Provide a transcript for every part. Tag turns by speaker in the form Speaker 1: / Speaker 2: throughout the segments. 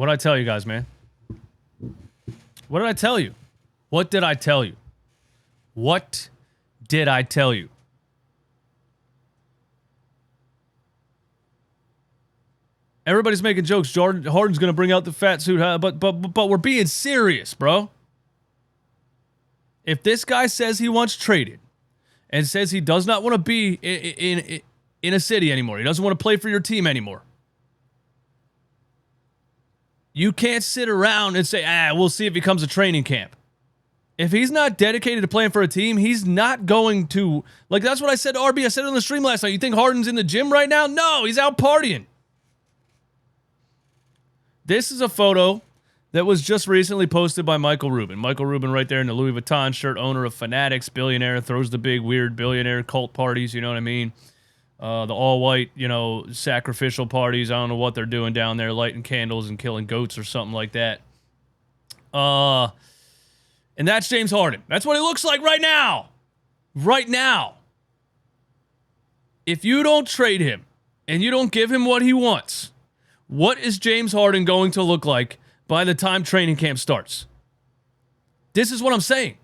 Speaker 1: What did I tell you guys, man? What did I tell you? What did I tell you? What did I tell you? Everybody's making jokes. Harden's going to bring out the fat suit, but we're being serious, bro. If this guy says he wants traded and says he does not want to be in a city anymore, he doesn't want to play for your team anymore, you can't sit around and say, we'll see if he comes to training camp. If he's not dedicated to playing for a team, he's not going to. Like, that's what I said to RB. I said it on the stream last night. You think Harden's in the gym right now? No, he's out partying. This is a photo that was just recently posted by Michael Rubin. Michael Rubin right there in the Louis Vuitton shirt, owner of Fanatics, billionaire, throws the big, weird billionaire cult parties, you know what I mean? The all-white, sacrificial parties. I don't know what they're doing down there, lighting candles and killing goats or something like that. And that's James Harden. That's what he looks like right now. Right now. If you don't trade him and you don't give him what he wants, what is James Harden going to look like by the time training camp starts? This is what I'm saying.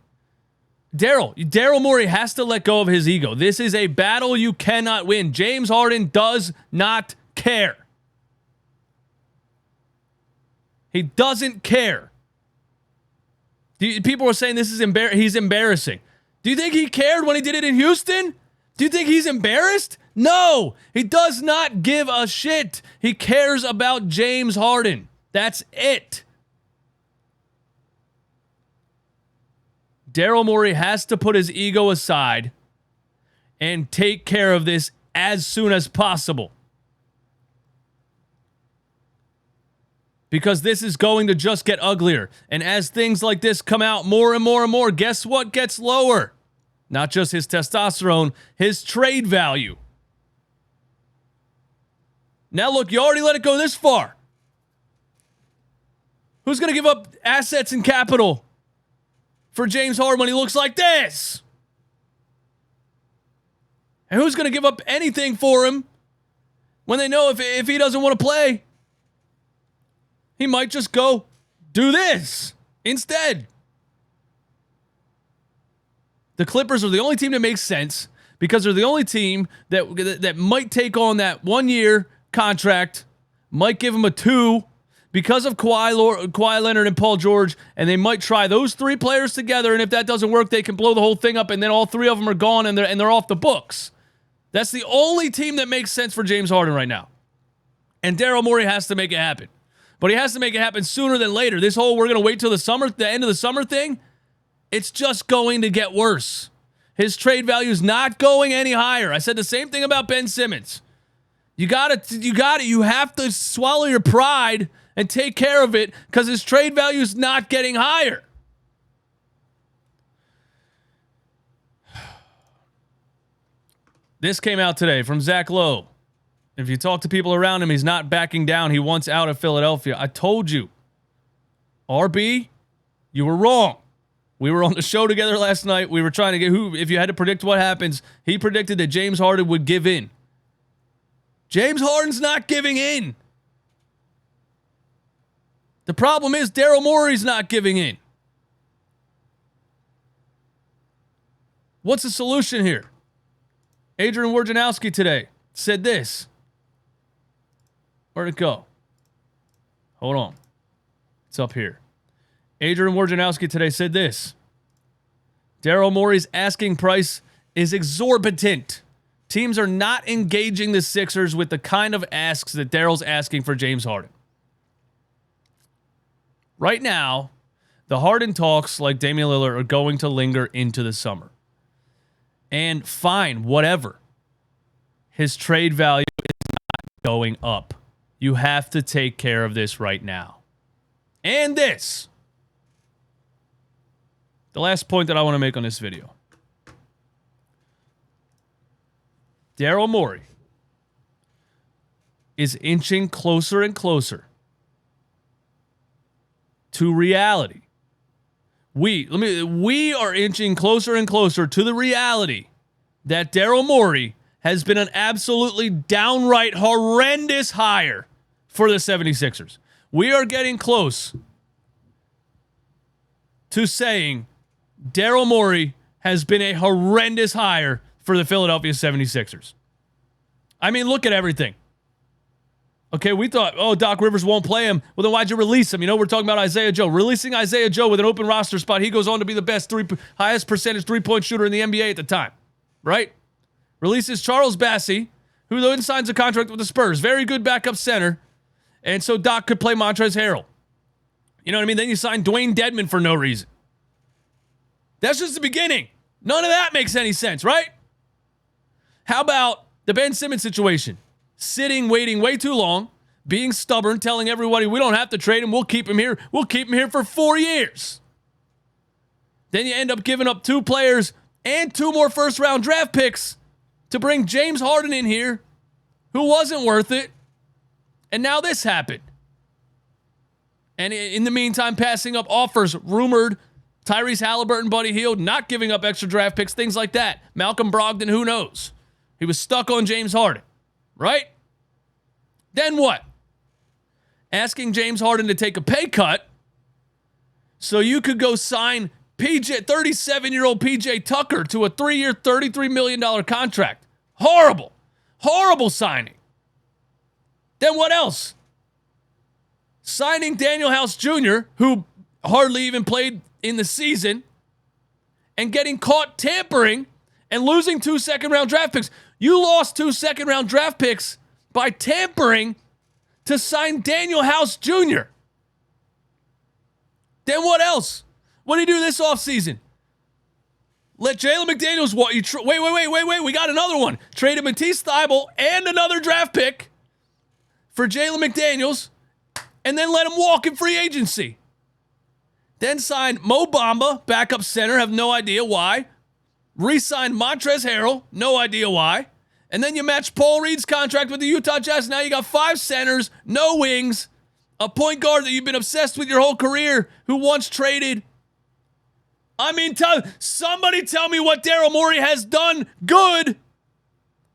Speaker 1: Daryl Morey has to let go of his ego. This is a battle you cannot win. James Harden does not care. He doesn't care. People are saying this is he's embarrassing. Do you think he cared when he did it in Houston? Do you think he's embarrassed? No, he does not give a shit. He cares about James Harden. That's it. Daryl Morey has to put his ego aside and take care of this as soon as possible. Because this is going to just get uglier. And as things like this come out more and more and more, guess what gets lower? Not just his testosterone, his trade value. Now look, you already let it go this far. Who's going to give up assets and capital for James Harden when he looks like this? And who's going to give up anything for him when they know if he doesn't want to play, he might just go do this instead? The Clippers are the only team that makes sense because they're the only team that might take on that 1 year contract, might give him a 2 because of Kawhi Leonard and Paul George, and they might try those 3 players together, and if that doesn't work, they can blow the whole thing up, and then all 3 of them are gone, and they're off the books. That's the only team that makes sense for James Harden right now. And Daryl Morey has to make it happen. But he has to make it happen sooner than later. This whole we're going to wait till the end of the summer thing, it's just going to get worse. His trade value is not going any higher. I said the same thing about Ben Simmons. You have to swallow your pride and take care of it because his trade value is not getting higher. This came out today from Zach Lowe. If you talk to people around him, he's not backing down. He wants out of Philadelphia. I told you. RB, you were wrong. We were on the show together last night. We were trying to get if you had to predict what happens, he predicted that James Harden would give in. James Harden's not giving in. The problem is Daryl Morey's not giving in. What's the solution here? Adrian Wojnarowski today said this. Where'd it go? Hold on. It's up here. Adrian Wojnarowski today said this. Daryl Morey's asking price is exorbitant. Teams are not engaging the Sixers with the kind of asks that Daryl's asking for James Harden. Right now, the Harden talks, like Damian Lillard, are going to linger into the summer. And fine, whatever. His trade value is not going up. You have to take care of this right now. And this. The last point that I want to make on this video. Daryl Morey is inching closer and closer to reality. We are inching closer and closer to the reality that Daryl Morey has been an absolutely downright horrendous hire for the 76ers. We are getting close to saying Daryl Morey has been a horrendous hire for the Philadelphia 76ers. I mean, look at everything. Okay, we thought, oh, Doc Rivers won't play him. Well, then why'd you release him? You know, we're talking about Isaiah Joe. Releasing Isaiah Joe with an open roster spot, he goes on to be the best highest percentage three-point shooter in the NBA at the time, right? Releases Charles Bassey, who then signs a contract with the Spurs. Very good backup center. And so Doc could play Montrezl Harrell. You know what I mean? Then you sign Dwayne Dedmon for no reason. That's just the beginning. None of that makes any sense, right? How about the Ben Simmons situation? Sitting, waiting way too long, being stubborn, telling everybody we don't have to trade him. We'll keep him here. We'll keep him here for 4 years. Then you end up giving up 2 players and 2 more first-round draft picks to bring James Harden in here, who wasn't worth it. And now this happened. And in the meantime, passing up offers, rumored Tyrese Halliburton, Buddy Hield, not giving up extra draft picks, things like that. Malcolm Brogdon, who knows? He was stuck on James Harden, right? Then what? Asking James Harden to take a pay cut so you could go sign 37-year-old PJ Tucker to a 3-year, $33 million contract. Horrible. Horrible signing. Then what else? Signing Daniel House Jr., who hardly even played in the season, and getting caught tampering and losing 2 second-round draft picks. You lost 2 second-round draft picks by tampering to sign Daniel House Jr. Then what else? What do you do this offseason? Let Jalen McDaniels walk. Wait. We got another one. Traded Matisse Thybulle and another draft pick for Jalen McDaniels, and then let him walk in free agency. Then signed Mo Bamba, backup center, have no idea why. Re-signed Montrezl Harrell, no idea why. And then you match Paul Reed's contract with the Utah Jazz. Now you got 5 centers, no wings, a point guard that you've been obsessed with your whole career who once traded. I mean, somebody tell me what Daryl Morey has done good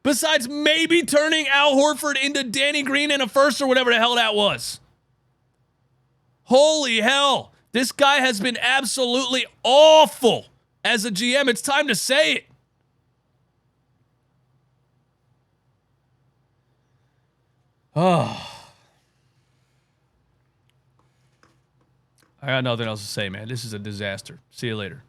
Speaker 1: besides maybe turning Al Horford into Danny Green in a first or whatever the hell that was. Holy hell. This guy has been absolutely awful as a GM. It's time to say it. Oh. I got nothing else to say, man. This is a disaster. See you later.